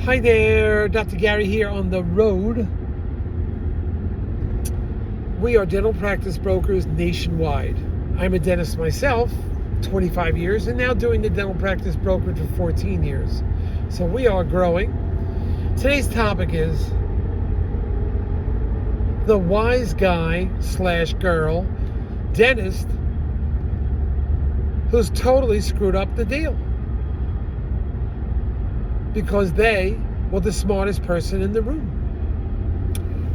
Hi there, Dr. Gary here on the road. We are dental practice brokers nationwide. I'm a dentist myself, 25 years, and now doing the dental practice brokerage for 14 years. So we are growing. Today's topic is the wise guy / girl dentist who's totally screwed up the deal because they were the smartest person in the room.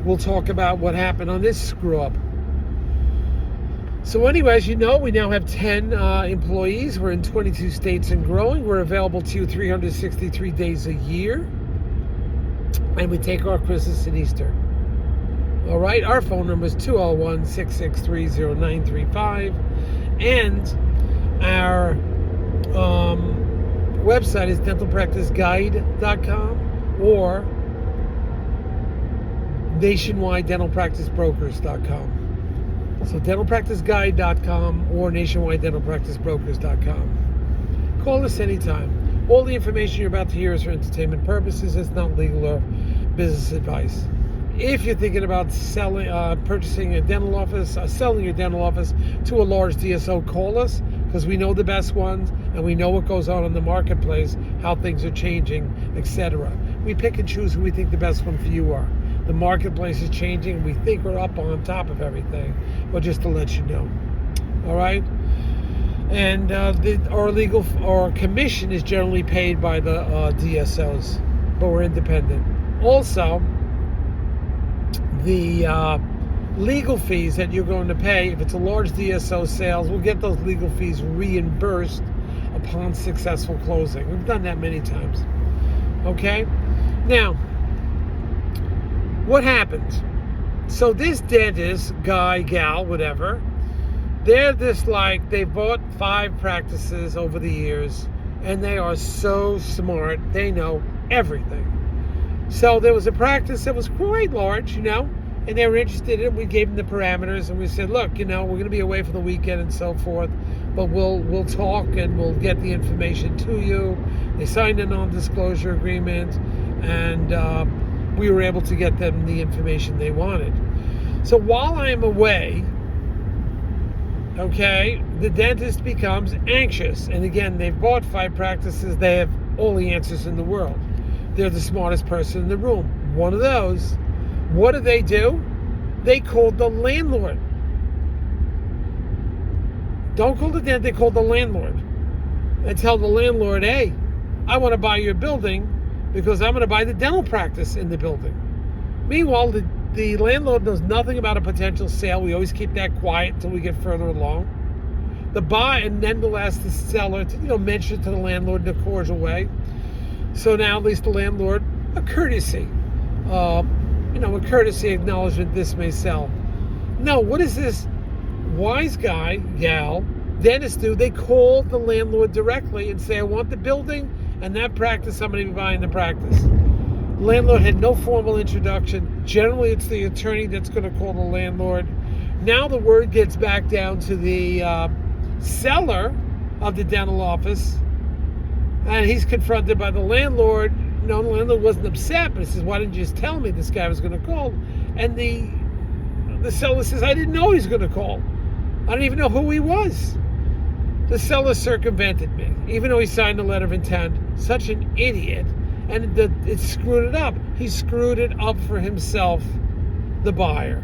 We'll talk about what happened on this screw up. So anyway, as you know, we now have 10 employees. We're in 22 states and growing. We're available to you 363 days a year. And we take our Christmas and Easter. All right, our phone number is 201-663-0935. And our website is dentalpracticeguide.com or nationwidedentalpracticebrokers.com. So dentalpracticeguide.com or nationwidedentalpracticebrokers.com. Call us anytime. All the information you're about to hear is for entertainment purposes. It's not legal or business advice. If you're thinking about purchasing a dental office, selling your dental office to a large DSO, call us because we know the best ones and we know what goes on in the marketplace, how things are changing, etc. We pick and choose who we think the best one for you are. The marketplace is changing and we think we're up on top of everything, but just to let you know. All right? And our commission is generally paid by the DSOs, but we're independent. Also, the legal fees that you're going to pay, if it's a large DSO sales, we'll get those legal fees reimbursed upon successful closing. We've done that many times. Okay? Now, what happened? So this dentist, guy, gal, whatever, they're this they bought 5 practices over the years, and they are so smart. They know everything. So there was a practice that was quite large, and they were interested in it. We gave them the parameters, and we said, look, we're going to be away for the weekend and so forth, but we'll talk and we'll get the information to you. They signed a non-disclosure agreement, and we were able to get them the information they wanted. So while I'm away, okay, the dentist becomes anxious. And again, they've bought 5 practices. They have all the answers in the world. They're the smartest person in the room. One of those. What do? They called the landlord. Don't call the dentist, they called the landlord. And tell the landlord, hey, I want to buy your building because I'm going to buy the dental practice in the building. Meanwhile, the landlord knows nothing about a potential sale. We always keep that quiet until we get further along. And then we'll ask the seller to, mention it to the landlord in a cordial way. So now at least the landlord, a courtesy acknowledgement, this may sell. No, what is this wise guy, gal, dentist do? They call the landlord directly and say, I want the building and that practice, I'm going to be buying the practice. Landlord had no formal introduction. Generally, it's the attorney that's going to call the landlord. Now the word gets back down to the seller of the dental office, and he's confronted by the landlord. No, the landlord wasn't upset, but he says, why didn't you just tell me this guy was going to call? And the seller says, I didn't know he was going to call. I didn't even know who he was. The seller circumvented me, even though he signed a letter of intent. Such an idiot. And it screwed it up. He screwed it up for himself, the buyer,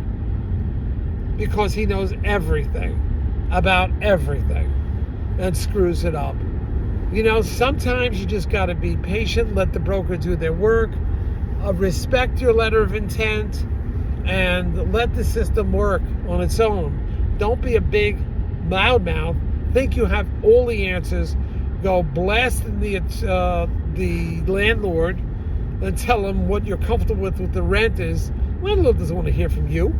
because he knows everything about everything and screws it up. Sometimes you just got to be patient, let the broker do their work, respect your letter of intent, and let the system work on its own. Don't be a big loudmouth. Think you have all the answers. Go blast the landlord and tell him what you're comfortable with the rent is. Landlord doesn't want to hear from you.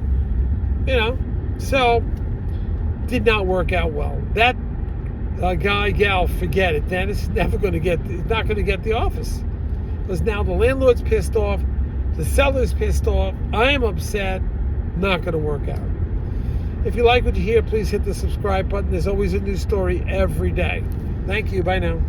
So did not work out well. That guy, gal, forget it. Dentist is not going to get the office. Because now the landlord's pissed off, the seller's pissed off, I am upset, not going to work out. If you like what you hear, please hit the subscribe button. There's always a new story every day. Thank you. Bye now.